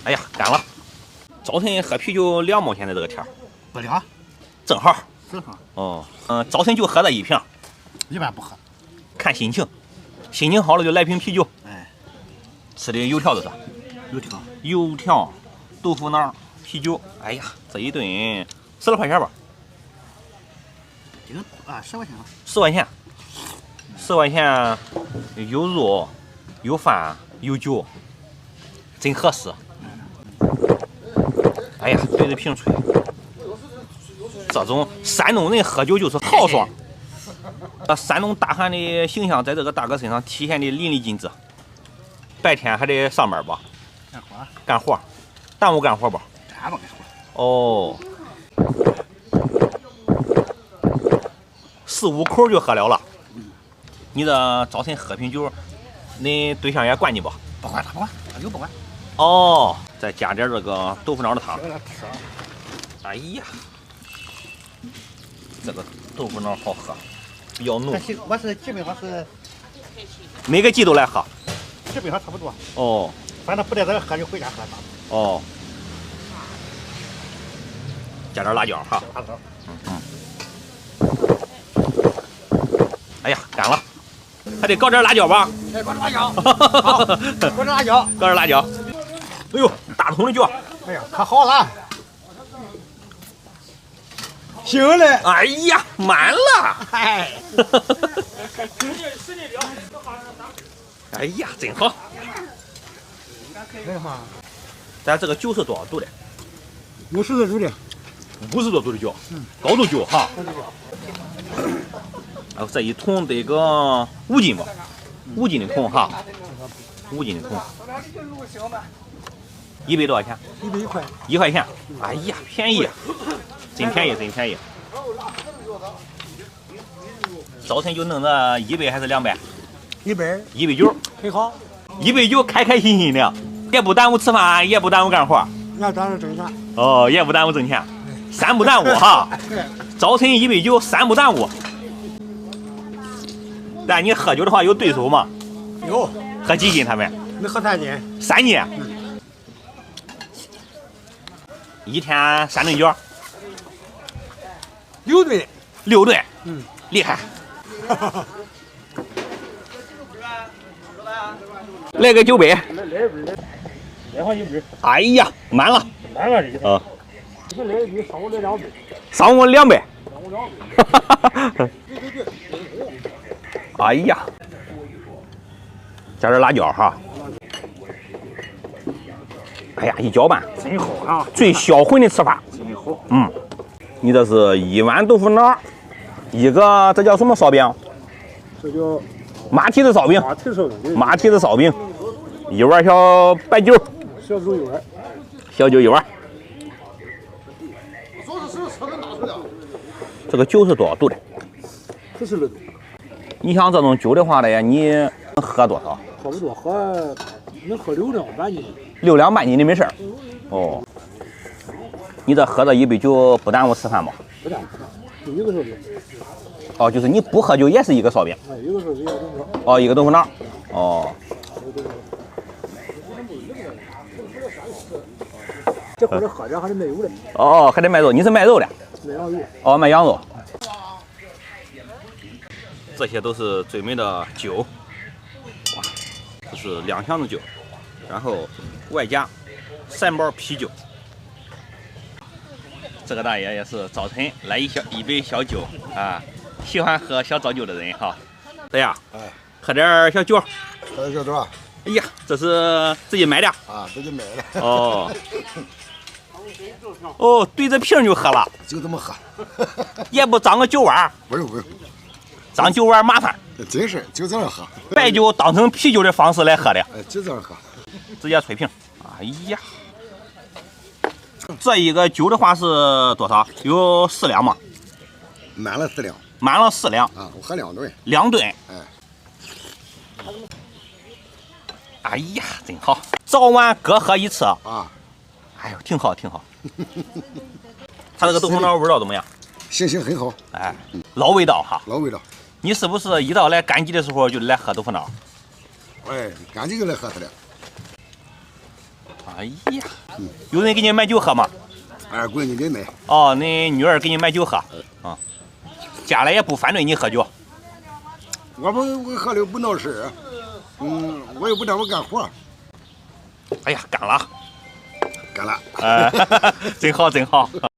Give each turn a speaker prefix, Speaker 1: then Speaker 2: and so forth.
Speaker 1: 哎呀，干了！早晨喝啤酒2毛钱的这个天儿，
Speaker 2: 不凉，
Speaker 1: 正好。
Speaker 2: 正好。
Speaker 1: 哦，早晨就喝这一瓶，
Speaker 2: 一般不喝，
Speaker 1: 看心情，心情好了就来瓶啤酒。
Speaker 2: 哎，
Speaker 1: 吃的油条的是吧？油条、豆腐脑、啤酒。哎呀，这一顿10来块钱吧。
Speaker 2: 这个啊，10块钱吧。
Speaker 1: 10块钱，10块钱，有肉，有饭，有酒，真合适。哎呀，对着瓶吹。这种山东人喝酒就是豪爽，山东大汉的形象在这个大哥身上体现的淋漓尽致。白天还得上班吧？干活，耽误干活吧？
Speaker 2: 干吧干活。
Speaker 1: 哦，4、5口就喝了。你这早晨喝瓶酒，你对象也管你不？
Speaker 2: 不管他不管，他就不管。
Speaker 1: 哦，再加点这个豆腐脑的汤。哎呀，这个豆腐脑好喝，比较浓。
Speaker 2: 我是基本上是
Speaker 1: 每个季都来喝。
Speaker 2: 基本上差不多。
Speaker 1: 哦。
Speaker 2: 反正不在这喝就回家喝。
Speaker 1: 哦。加点辣椒哈。哎呀，干了，还得搞点辣椒吧？
Speaker 2: 哎，搞点辣椒。好，搞点辣椒。
Speaker 1: 搞点辣椒。哎呦，大桶的酒。
Speaker 2: 哎呀，可好了。行嘞。
Speaker 1: 哎呀，满了。
Speaker 2: 哎。
Speaker 1: 哎呀，真好。咱这个酒是多少度的
Speaker 2: ？50多度的。
Speaker 1: 50多度的酒，高度酒哈。然后这一桶得个5斤吧，5斤的桶哈，5斤的桶。100多少钱
Speaker 2: ？100块。
Speaker 1: 1块钱。哎呀，便宜，真便宜，真便宜。早晨就弄这100还是200？190。
Speaker 2: 很好。
Speaker 1: 190，开开心心的，也不耽误吃饭，也不耽误干活。
Speaker 2: 那当然挣钱。
Speaker 1: 哦，也不耽误挣钱，3不耽误哈。早晨190，3不耽误。但你喝酒的话有对手吗？
Speaker 2: 有。
Speaker 1: 喝几斤他们？
Speaker 2: 你喝3斤。
Speaker 1: 3斤。一天3顿酒。
Speaker 2: 6顿。
Speaker 1: 6顿。厉害。来个9杯。
Speaker 2: 来上1杯。
Speaker 1: 哎呀，满了。
Speaker 2: 满了这个。
Speaker 1: 啊。
Speaker 2: 这来一杯，上午来2杯。
Speaker 1: 上午2杯。哎呀，加点辣椒哈。哎呀，一搅拌，
Speaker 2: 真好啊！
Speaker 1: 最销魂的吃法。
Speaker 2: 真好。
Speaker 1: 你这是1碗豆腐脑，一个这叫什么烧饼？
Speaker 2: 这叫
Speaker 1: 马蹄子烧饼。马蹄子烧饼，1碗小白酒。
Speaker 2: 小酒1碗。
Speaker 1: 小酒1碗。这个酒是多少度的
Speaker 2: ？40多度。
Speaker 1: 你像这种酒的话呢，你能喝多少？
Speaker 2: 差不多能喝6两半斤。
Speaker 1: 6两半斤的没事儿。哦。你这喝这一杯酒不耽误吃饭吗？
Speaker 2: 不耽误，就1个烧饼。
Speaker 1: 哦，就是你不喝酒也是1个烧饼。
Speaker 2: 哎，1个烧饼，1个豆腐脑。
Speaker 1: 哦，1个豆腐脑。哦。
Speaker 2: 这或者喝点还得卖肉的。
Speaker 1: 哦，还得卖肉，你是卖肉的？
Speaker 2: 卖羊肉。
Speaker 1: 哦，卖羊肉。这些都是最美的酒，哇，这是2箱子酒，然后外加3包啤酒。这个大爷也是早晨来一杯小酒啊，喜欢喝小早酒的人哈。对呀，喝点小酒。
Speaker 3: 喝点小酒啊？
Speaker 1: 哎呀，这是自己买的
Speaker 3: 啊，自己买的。
Speaker 1: 哦。哦，对着瓶就喝了，
Speaker 3: 就这么喝，
Speaker 1: 也不装个酒碗。
Speaker 3: 不用不用，
Speaker 1: 装酒碗麻烦。
Speaker 3: 真是就这样喝，
Speaker 1: 白酒当成啤酒的方式来喝的。
Speaker 3: 哎，就这样喝，
Speaker 1: 直接吹瓶。哎呀，这一个酒的话是多少？有4两吗？
Speaker 3: 满了4两。
Speaker 1: 满了4两
Speaker 3: 啊，我喝2顿。
Speaker 1: 2顿。
Speaker 3: 哎。
Speaker 1: 哎呀，真好，早晚各喝1次
Speaker 3: 啊。
Speaker 1: 哎呦，挺好挺好。它这个豆腐脑味道怎么样？
Speaker 3: 行很好。
Speaker 1: 哎，老味道哈。
Speaker 3: 老味道。
Speaker 1: 你是不是一到来赶集的时候就来喝豆腐脑？
Speaker 3: 哎，赶集就来喝它的。
Speaker 1: 哎呀，有人给你买酒喝吗？
Speaker 3: 二闺女给买。
Speaker 1: 哦，你女儿给你买酒喝啊？家里也不反对你喝酒？
Speaker 3: 我喝的不闹事，我又不让我干活。
Speaker 1: 哎呀，干了，
Speaker 3: 干了。
Speaker 1: 真好真好。